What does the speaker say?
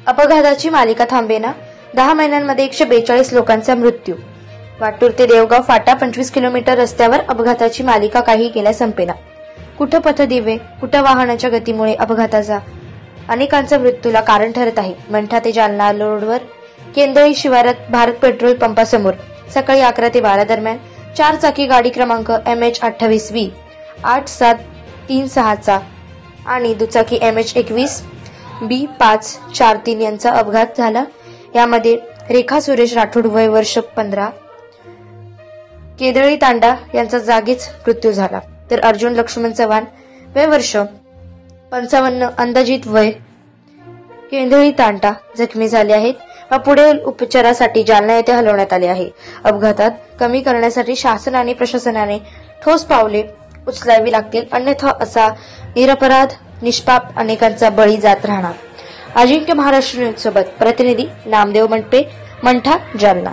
अपघाताची मालिका थांबेना, 10 महिन्यांमध्ये 142 लोकांचा मृत्यू। वाटूर ते देवगाव फाटा 25 किलोमीटर रस्त्यावर अपघाताची मालिका काही केल्या संपेना। कुठं पथदिवे, कुठं वाहनाच्या गतीमुळे अपघाताचा अनेकांचा मृत्यूला कारण ठरत आहे। मंठा ते जालना रोडवर केंद्रळी शिवारात भारत पेट्रोल पंपासमोर सकाळी 11 ते 12 दरम्यान 4 चाकी गाडी क्रमांक MH28V 8736 आणि दुचाकी MH21B 543 यांचा अपघात झाला। यामध्ये रेखा सुरेश राठोड वय वर्ष 15, केंद्रळी तांडा यांचा जागीच मृत्यू झाला, तर अर्जुन लक्ष्मण चव्हाण वय वर्ष 55 अंदाजित वय केंद्रळी तांडा जखमी झाले आहेत व पुढील उपचारासाठी जालना येथे हलवण्यात आले आहे। अपघातात कमी करण्यासाठी शासन आणि प्रशासनाने ठोस पावले उचलावी लागतील, अन्यथा असा निरपराध निष्पाप अनेकांचा बळी जात राहणार। अजिंक्य महाराष्ट्र न्यूज सोबत प्रतिनिधी नामदेव मंडपे, मंठा, जालना।